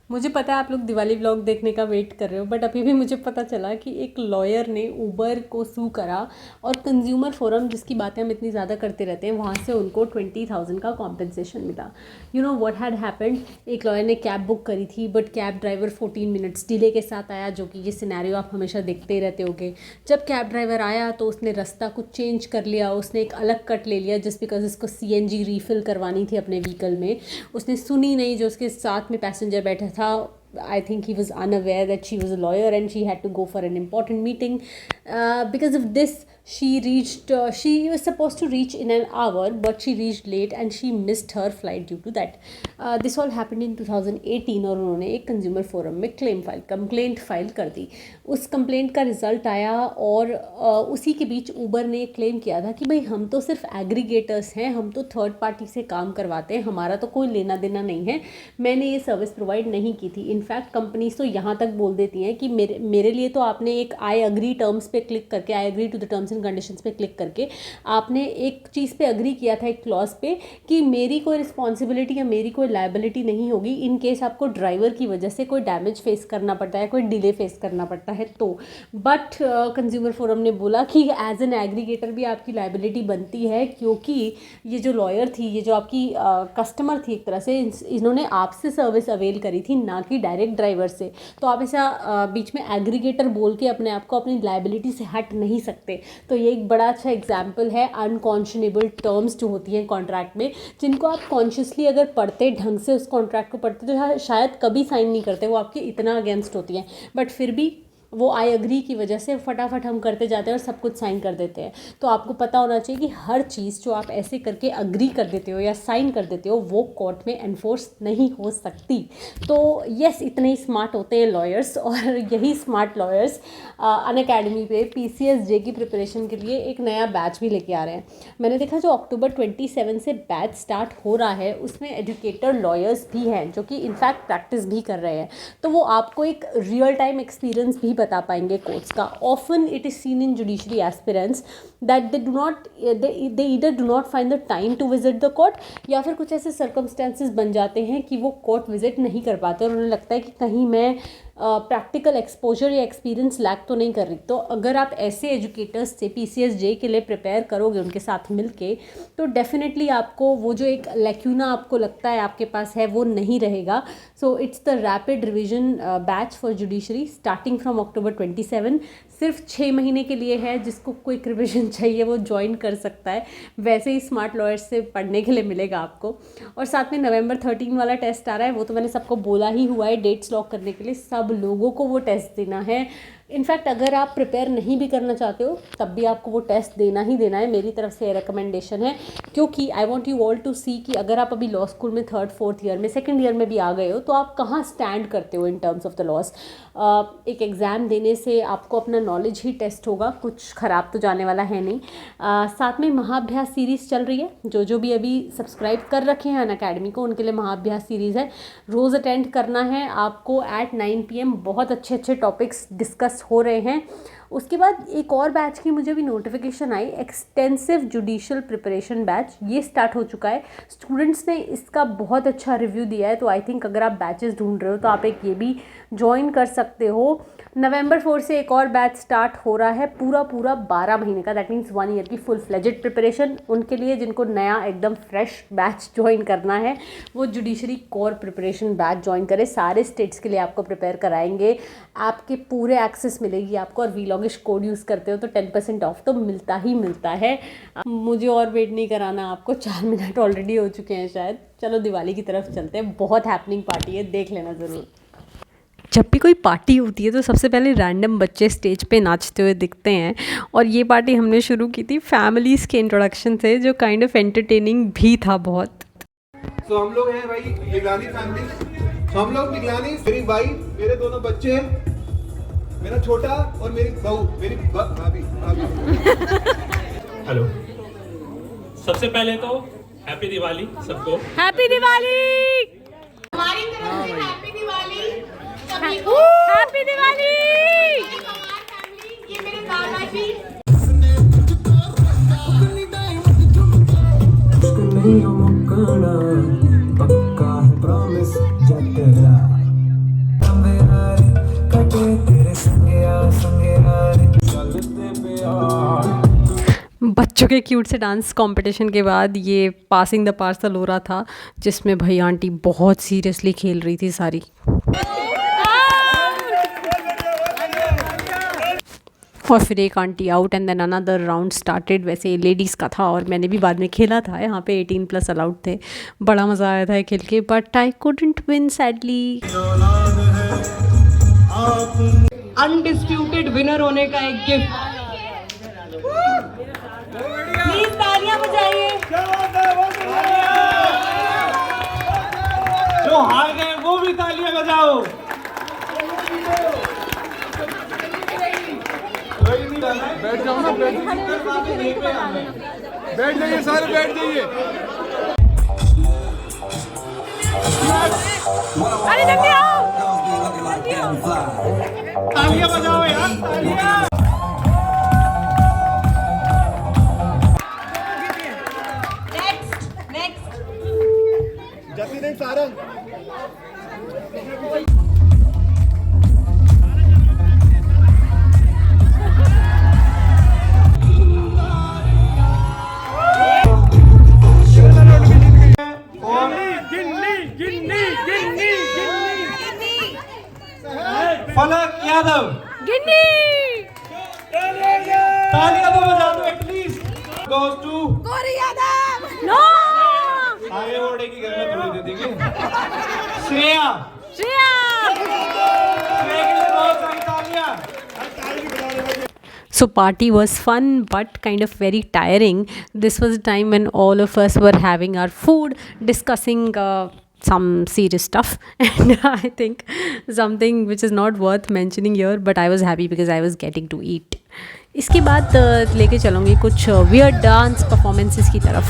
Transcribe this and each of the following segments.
मुझे पता है आप लोग दिवाली व्लॉग देखने का वेट कर रहे हो, बट अभी भी मुझे पता चला कि एक लॉयर ने उबर को सू करा और कंज्यूमर फोरम, जिसकी बातें हम इतनी ज़्यादा करते रहते हैं, वहाँ से उनको 20,000 का कॉम्पनसेशन मिला। You know what had happened, एक लॉयर ने कैब बुक करी थी but cab driver 14 minutes delay के साथ आया, जो कि ये सिनेरियो आप हमेशा देखते ही रहते होगे। जब कैब ड्राइवर आया तो उसने रास्ता कुछ चेंज कर लिया, उसने एक अलग कट ले लिया जस्ट बिकॉज उसको CNG रीफिल करवानी थी अपने व्हीकल में। उसने सुनी नहीं जो उसके साथ में पैसेंजर बैठा था। I think he was unaware that she was a lawyer and she had to go for an important meeting. Because of this, she was supposed to reach in an hour, but she reached late and she missed her flight due to that. This all happened in 2018 और उन्होंने एक consumer forum में complaint file कर दी। उस complaint का result आया और उसी के बीच ऊबर ने क्लेम किया था कि भाई हम तो सिर्फ एग्रीगेटर्स हैं, हम तो थर्ड पार्टी से काम करवाते हैं, हमारा तो कोई लेना देना नहीं है, मैंने ये सर्विस प्रोवाइड नहीं की थी। इनफैक्ट कंपनीज तो यहाँ तक बोल देती हैं कि मेरे लिए तो आपने एक आई अग्री टर्म्स पे क्लिक करके, I agree to the terms and conditions पे क्लिक करके आपने एक चीज़ पे अग्री किया था, एक क्लॉज पे, कि मेरी कोई रिस्पॉन्सिबिलिटी या मेरी कोई लायबिलिटी नहीं होगी इन केस आपको ड्राइवर की वजह से कोई डैमेज फेस करना पड़ता है, कोई डिले फेस करना पड़ता है तो। बट कंज्यूमर फोरम ने बोला कि एज एन एग्रीगेटर भी आपकी लायबिलिटी बनती है, क्योंकि ये जो लॉयर थी, ये जो आपकी कस्टमर थी, एक तरह से इन्होंने आपसे सर्विस अवेल करी थी, ना कि डायरेक्ट ड्राइवर से। तो आप ऐसा बीच में एग्रीगेटर बोल के अपने आप को अपनी लायबिलिटी से हट नहीं सकते। तो ये एक बड़ा अच्छा एग्जाम्पल है अनकॉन्शनेबल टर्म्स जो होती हैं कॉन्ट्रैक्ट में, जिनको आप कॉन्शियसली अगर पढ़ते, ढंग से उस कॉन्ट्रैक्ट को पढ़ते, तो शायद कभी साइन नहीं करते, वो आपके इतना अगेंस्ट होती हैं, बट फिर भी वो आई अग्री की वजह से फटाफट हम करते जाते हैं और सब कुछ साइन कर देते हैं। तो आपको पता होना चाहिए कि हर चीज़ जो आप ऐसे करके अग्री कर देते हो या साइन कर देते हो, वो कोर्ट में एनफोर्स नहीं हो सकती। तो यस, इतने ही स्मार्ट होते हैं लॉयर्स, और यही स्मार्ट लॉयर्स अनअकैडमी पे PCSJ की प्रिपरेशन के लिए एक नया बैच भी लेके आ रहे हैं। मैंने देखा जो अक्टूबर 27 से बैच स्टार्ट हो रहा है, उसमें एजुकेटर लॉयर्स भी हैं जो कि इनफैक्ट प्रैक्टिस भी कर रहे हैं। तो वो आपको एक रियल टाइम एक्सपीरियंस भी बता पाएंगे कोर्ट्स का। Often it is seen in judiciary aspirants that they either do not find the time to visit the court, या फिर कुछ ऐसे सर्कमस्टेंसेस बन जाते हैं कि वो कोर्ट विजिट नहीं कर पाते और उन्हें लगता है कि कहीं मैं प्रैक्टिकल एक्सपोजर या एक्सपीरियंस लैक तो नहीं कर रही। तो अगर आप ऐसे एजुकेटर्स से PCSJ के लिए प्रिपेयर करोगे उनके साथ मिलके, तो डेफिनेटली आपको वो जो एक लैक्यूना आपको लगता है आपके पास है, वो नहीं रहेगा। So it's the rapid revision batch for judiciary starting from October 27। सिर्फ 6 महीने के लिए है, जिसको क्विक रिविजन चाहिए वो ज्वाइन कर सकता है। वैसे ही स्मार्ट लॉयर्स से पढ़ने के लिए मिलेगा आपको। और साथ में November 13 वाला टेस्ट आ रहा है, वो तो मैंने सबको बोला ही हुआ है, डेट्स लॉक करने के लिए सब लोगों को वो टेस्ट देना है। इनफैक्ट अगर आप प्रिपेयर नहीं भी करना चाहते हो तब भी आपको वो टेस्ट देना ही देना है, मेरी तरफ से रिकमेंडेशन है। क्योंकि I want you all to see कि अगर आप अभी लॉ स्कूल में 3rd 4th ईयर में, 2nd ईयर में भी आ गए हो, तो आप कहाँ स्टैंड करते हो in terms of the loss. एक एग्ज़ाम देने से आपको अपना नॉलेज ही टेस्ट होगा, कुछ ख़राब तो जाने वाला है नहीं। साथ में महाअभ्यास सीरीज़ चल रही है, जो भी अभी सब्सक्राइब कर रखे हैं अनअकैडमी को, उनके लिए महाअभ्यास सीरीज़ है। रोज़ अटेंड करना है आपको at 9 PM। बहुत अच्छे टॉपिक्स डिस्कस हो रहे हैं। उसके बाद एक और बैच की मुझे भी नोटिफिकेशन आई, एक्सटेंसिव जुडिशियल प्रिपरेशन बैच, ये स्टार्ट हो चुका है। स्टूडेंट्स ने इसका बहुत अच्छा रिव्यू दिया है, तो आई थिंक अगर आप बैचेस ढूंढ रहे हो तो आप एक ये भी ज्वाइन कर सकते हो। November 4 से एक और बैच स्टार्ट हो रहा है, पूरा 12 महीने का, दैट मीन्स 1 ईयर की फुल फ्लेजेड प्रिपरेशन। उनके लिए जिनको नया एकदम फ्रेश बैच ज्वाइन करना है, वो judiciary core preparation batch join करें। सारे स्टेट्स के लिए आपको प्रिपेयर कराएंगे, आपके पूरे एक्सेस मिलेगी आपको, और वीलॉगिश कोड यूज़ करते हो तो 10% ऑफ तो मिलता ही मिलता है। मुझे और वेट नहीं कराना आपको, 4 मिनट ऑलरेडी हो चुके हैं शायद। चलो दिवाली की तरफ चलते हैं, बहुत हैपनिंग पार्टी है, देख लेना ज़रूर। जब भी कोई पार्टी होती है तो सबसे पहले रैंडम बच्चे स्टेज पे नाचते हुए दिखते हैं, और ये पार्टी हमने शुरू की थी फैमिलीज़ के इंट्रोडक्शन से, जो काइंड ऑफ एंटरटेनिंग भी था बहुत। तो हम लोग हैं भाई निगरानी फैमिली। तो हम लोग निगरानी, मेरी वाइफ, मेरे दोनों बच्चे, मेरा छोटा और मेरी बहू, मेरी भाभी। हेलो, सबसे पहले तो हैप्पी दिवाली सबको। हैप्पी दिवाली, हमारी तरफ से हैप्पी दिवाली सभी को। हैप्पी दिवाली। हमारी फैमिली, ये मेरे दादाजी। नहीं हो मुक्काना, पक्का है प्रॉमिस जटेला। बच्चों के क्यूट से डांस कंपटीशन के बाद ये पासिंग द पार्सल हो रहा था, जिसमें भाई आंटी बहुत सीरियसली खेल रही थी सारी। और फिर एक aunty out and then another round started. वैसे लेडीज़ का था और मैंने भी बाद में खेला था, यहाँ पे 18+ अलाउड थे। बड़ा मज़ा आया था खेल के, but I couldn't win sadly. Undisputed winner होने का एक गिफ्ट। प्लीज तालियां बजाइए। जो हार गए वो भी तालियां बजाओ। बैठ जाओ ना, बैठ जाइए, सारे बैठ जाइए। अरे जल्दी आओ। तालियां बजाओ यार, तालियां। नेक्स्ट जल्दी नहीं सारंग। फलक यादव। गिन्नी। तालियां तो बजा दो at least. Goes to Gauri Yadav. No. आगे बढ़ेगी, घर में थोड़ी दे देंगे। श्रेया। श्रेया। श्रेया के लिए बहुत सारी तालियां। So party was fun but kind of very tiring. This was a time when all of us were having our food, discussing some serious stuff, and I think something which is not worth mentioning here, but I was happy because I was getting to eat. इसके बाद लेके चलूँगी कुछ weird dance performances की तरफ।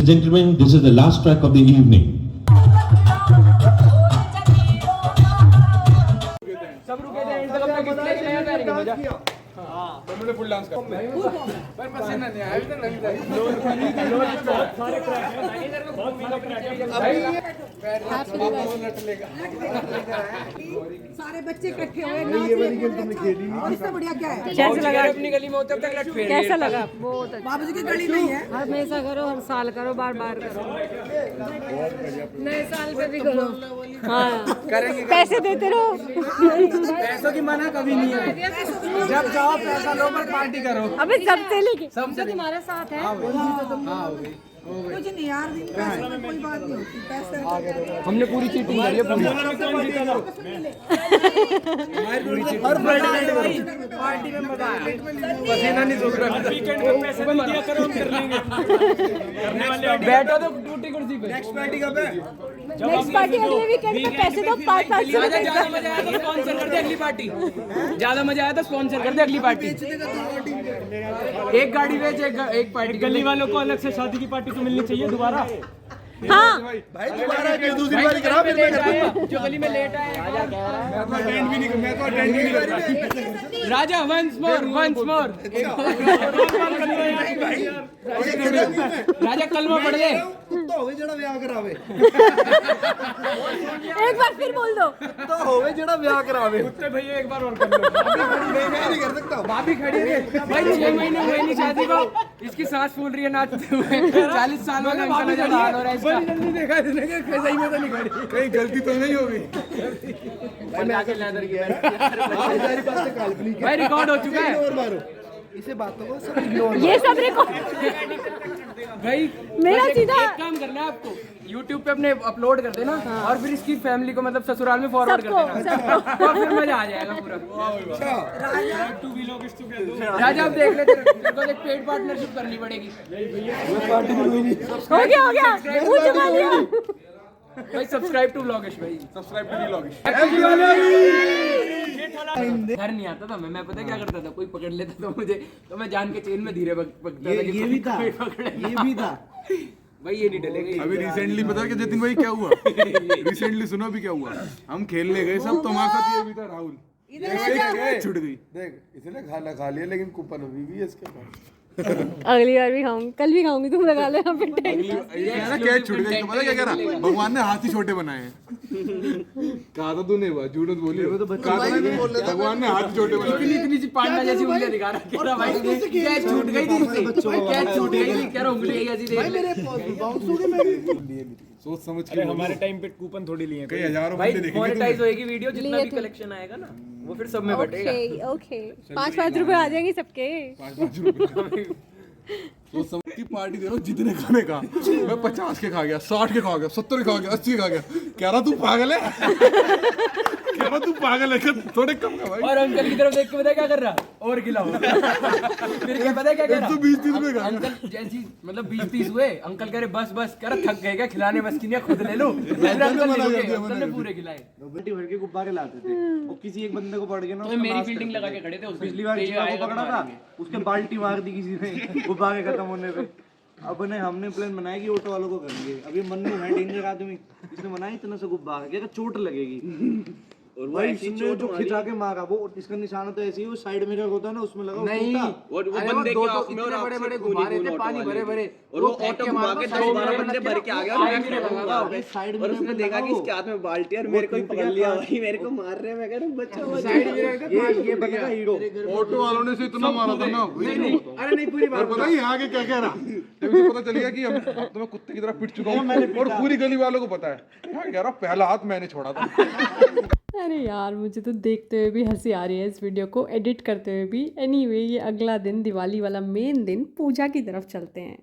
Gentlemen, this is the last track of the evening. सब रुके थे, इंतजाम में गिफ्ट ले नया करेंगे मजा। हां, तुमने फुल डांस कर। पर पसीना नहीं आया अभी तक नहीं था। सारे ट्रैक हैं, बहुत फील सारे बच्चे इकट्ठे हुए नाच रहे हैं। और इससे बढ़िया क्या है? कैसा लगा अपनी गली में तब तक लट फेर। कैसा लगा? बहुत अच्छा। बाबूजी की गली नहीं है। हमेशा करो, हर साल करो, बार बार करो। नए साल पे भी करो। हाँ, करेंगे। पैसे देते रहो। पैसों की मना कभी नहीं है। जब जाओ पैसा लो पर पार्टी करो। अबे सबसे लेके सबसे तुम्हारे साथ है। कुछ नहीं यार, पैसे में कोई बात नहीं होती। पैसे हमने पूरी चीटिंग करी है पूरी। हर पार्टी में मजा आया। पसीना नहीं सूख रहा। वीकेंड में पैसे नहीं दिया करो, हम कर लेंगे। करने वाले बैठो तो टूटी कुर्सी पे। नेक्स्ट पार्टी कब है? नेक्स्ट पार्टी अगले वीकेंड में। पैसे दो 500 ज्यादा मजा आया तो स्पॉन्सर कर दे अगली पार्टी। ज्यादा मजा आया तो स्पॉन्सर कर दे अगली पार्टी। एक गाड़ी बेच, एक पार्टी। गली वालों को अलग से शादी की पार्टी तो मिलनी चाहिए दोबारा। हाँ भाई दोबारा दूसरी बारी करा, फिर मैं करता जो गली में लेट आए। मैं तो अटेंड भी नहीं करता। राजा वंस मोर राजा कलमा पढ़ ले। कुत्ता होवे जेड़ा ब्याह करावे। एक बार फिर बोल दो। कुत्ता होवे जेड़ा ब्याह करावे। कुत्ते भैया एक बार और कर लो। मैं नहीं कर सकता। भाभी खड़ी है भाई, 6 महीने हुए नहीं शादी को, इसकी सांस फूल रही है नाचते हुए। 40 साल में अंकल ने ज्यादा हाल हो रहा है इसका। जल्दी देखा इसने कि सही में तो नहीं खड़ी, कहीं गलती तो नहीं होगी। भाई आके लेदर गया सारी बातें काल्पनिक है। भाई रिकॉर्ड हो चुका है। और मारो इसे बातों को सब इग्नोर। ये सब रिकॉर्ड भाई मेरा बस सीधा- एक काम करना है आपको, YouTube पे अपने अपलोड कर देना और फिर इसकी फैमिली को मतलब ससुराल में फॉरवर्ड कर देना, तो फिर मजा आ जाएगा पूरा। राजा अब देख ले, तेरे को एक पेड पार्टनरशिप करनी पड़ेगी। हो गया वो जमा लिया। भाई सब्सक्राइब टू व्लॉगिश भाई, सब्सक्राइब टू व्लॉगिश। हैप्पी दिवाली। घर नहीं आता था मैं पता क्या करता था, कोई पकड़ लेता था मुझे तो मैं जान के चेन में धीरे पकड़ता था। ये भी था, ये भी था भाई, ये नहीं डलेगा। अभी रिसेंटली पता है कि जतिन भाई क्या हुआ? रिसेंटली सुनो अभी क्या हुआ। हम खेलने गए सब, तो हमारे साथ ये भी था राहुल, छूट गई। देख इसने खाना खा लिया लेकिन कूपन अभी भी है इसके पास। अगली बार भी खाऊंगी, कल भी खाऊंगी, तुम लगा लो यहाँ पे टैग। कैच छूट गई। तो पता क्या कह रहा, भगवान ने हाथी छोटे बनाए हैं। कहा था तूने, झूठ बोली। भगवान ने हाथी छोटे बनाए। इतनी सी पांडा जैसी उंगलियां दिखा रहा है भाई, कैच छूट गई थी इससे, कैच छूट गई थी, कह रहा उंगली ऐसी देख। सोच समझ के हमारे टाइम पे कूपन थोड़ी लिए कई हजारों भाई बंदे देखेंगे मोनेटाइज होएगी वीडियो, जितना भी कलेक्शन आएगा ना वो फिर सब में बटेगा। ओके 5-5 रुपए आ जाएंगे सबके। 5 रुपए। सोच समझ की पार्टी दे रहा हूँ जितने खाने का। मैं 50 के खा गया, 60 के खा गया, 70 के खा गया, 80 के खा गया। कह रहा तू पागल है, कह रहा तू पागल है, थोड़े कम का भाई। और अंकल की तरफ देख के पता क्या कर रहा, और खिलाओ। फिर क्या पता क्या कह रहा, 120-30 रुपए का अंकल जैसी मतलब 20-30 हुए, अंकल कह रहे बस बस, कह रहा थक गए क्या, खिलाने बस की नहीं, खुद ले लो। अंकल ने पूरे खिलाए। बल्टी भर के गुब्बारे लाते थे और किसी एक बंदे को पड़ गया ना, तो मेरी फील्डिंग लगा के खड़े थे, पिछली बार जीवा को पकड़ा था, उसके बाल्टी मार दी किसी ने गुब्बारे खत्म होने पे। अब हमने प्लान बनाया कि ऑटो वालों को करेंगे। अब ये मन्नू है डेंजर आदमी, इसने बनाया इतना सा गुब्बारा, क्या चोट लगेगी। और भाई इसने जो खिंचा के मारा, वो इसका निशाना तो ऐसे ही, वो साइड मिरर होता है ना उसमें लगा नहीं, और वो बंदे के आंख में और बड़े-बड़े गुब्बारे थे, पानी भरे-भरे, और वो ऑटो घुमा के 10-12 बंदे भर के आ गए और मैं लगा साइड और उसने देखा कि इसके हाथ में बाल्टी और मेरे को ही पकड़ लिया भाई, मेरे को मार रहे हैं। मैं कह रहा हूं बच्चा साइड मिरर ये बंदा हीरो। ऑटो वालों ने से इतना मारा था ना। नहीं, अरे नहीं, पूरी बात पता है यहाँ के क्या कह रहा, जब मुझे पता चल गया कि अब तो मैं कुत्ते की तरह पिट चुका हूँ और पूरी गली वालों को पता है। यहाँ कह रहा पहला हाथ मैंने छोड़ा था। अरे यार, मुझे तो देखते हुए भी हंसी आ रही है इस वीडियो को, एडिट करते हुए भी। एनीवे, ये अगला दिन, दिवाली वाला मेन दिन, पूजा की तरफ चलते हैं।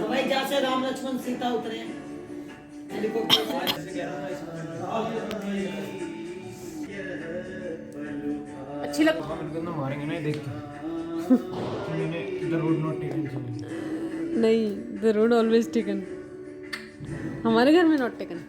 भाई जहाँ से राम लक्ष्मण सीता उतरे अच्छी लग मारेंगे ना देख के। The road not taken। नहीं, द रोड ऑलवेज टेकन। हमारे घर में नॉट टेकन।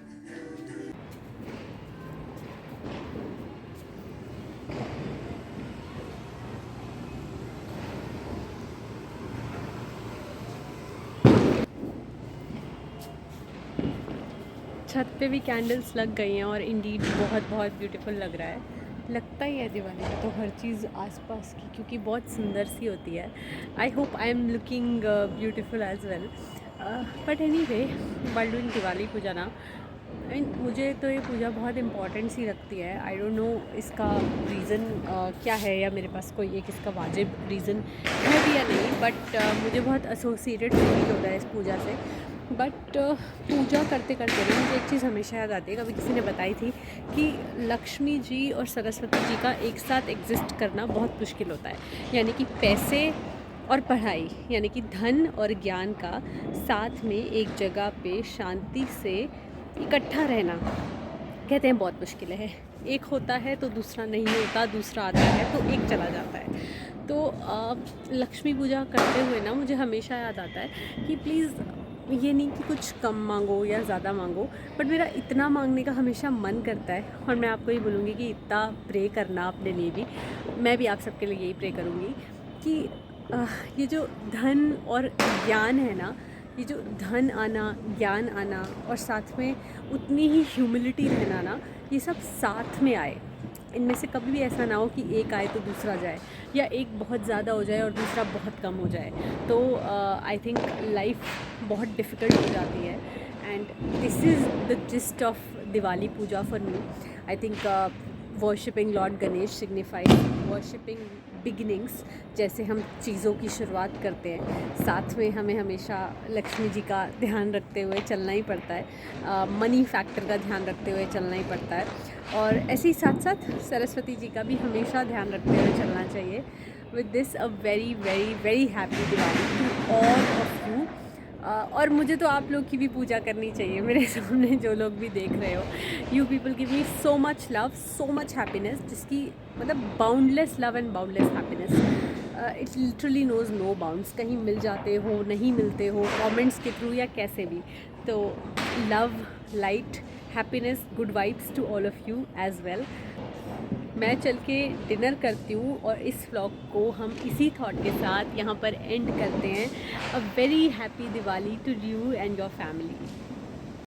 छत पे भी कैंडल्स लग गई हैं और इंडीड बहुत बहुत ब्यूटीफुल लग रहा है। लगता ही है दिवाली में तो हर चीज़ आसपास की, क्योंकि बहुत सुंदर सी होती है। I hope I am looking beautiful as well. But anyway, while doing Diwali puja ना, मुझे तो ये पूजा बहुत इम्पॉर्टेंट सी लगती है। आई डोंट नो इसका रीज़न क्या है, या मेरे पास कोई एक इसका वाजिब रीज़न है भी या नहीं, बट मुझे बहुत एसोसिएटेड फील होता है इस पूजा से। बट पूजा करते करते ना मुझे एक चीज़ हमेशा याद आती है, कभी किसी ने बताई थी कि लक्ष्मी जी और सरस्वती जी का एक साथ एग्जिस्ट करना बहुत मुश्किल होता है। यानी कि पैसे और पढ़ाई, यानी कि धन और ज्ञान का साथ में एक जगह पे शांति से इकट्ठा रहना, कहते हैं बहुत मुश्किल है। एक होता है तो दूसरा नहीं होता, दूसरा आता है तो एक चला जाता है। तो लक्ष्मी पूजा करते हुए ना मुझे हमेशा याद आता है कि प्लीज़ ये नहीं कि कुछ कम मांगो या ज़्यादा मांगो, बट मेरा इतना मांगने का हमेशा मन करता है। और मैं आपको ये बोलूँगी कि इतना प्रे करना अपने लिए भी, मैं भी आप सबके लिए यही प्रे करूँगी कि ये जो धन और ज्ञान है ना, ये जो धन आना, ज्ञान आना और साथ में उतनी ही ह्यूमिलिटी रहना ना, ये सब साथ में आए। इनमें से कभी भी ऐसा ना हो कि एक आए तो दूसरा जाए, या एक बहुत ज़्यादा हो जाए और दूसरा बहुत कम हो जाए। तो आई थिंक लाइफ बहुत डिफ़िकल्ट हो जाती है। And this is the gist of Diwali puja for me. I think worshipping lord Ganesh signifies worshipping beginnings. जैसे हम चीज़ों की शुरुआत करते हैं, साथ में हमें हमेशा लक्ष्मी जी का ध्यान रखते हुए चलना ही पड़ता है, मनी फैक्टर का ध्यान रखते हुए चलना ही पड़ता है, और ऐसे ही साथ साथ सरस्वती जी का भी हमेशा ध्यान रखते हुए चलना चाहिए। With this a very very very happy Diwali to all of you. और मुझे तो आप लोग की भी पूजा करनी चाहिए, मेरे सामने जो लोग भी देख रहे हो। You people give me so much love, so much happiness, जिसकी मतलब boundless love and boundless happiness. It literally knows no bounds, कहीं मिल जाते हो, नहीं मिलते हो, कमेंट्स के थ्रू या कैसे भी। तो love, light, happiness, good vibes to all of you as well. मैं चल के डिनर करती हूँ और इस व्लॉग को हम इसी थॉट के साथ यहाँ पर एंड करते हैं। A very happy Diwali to you and your family.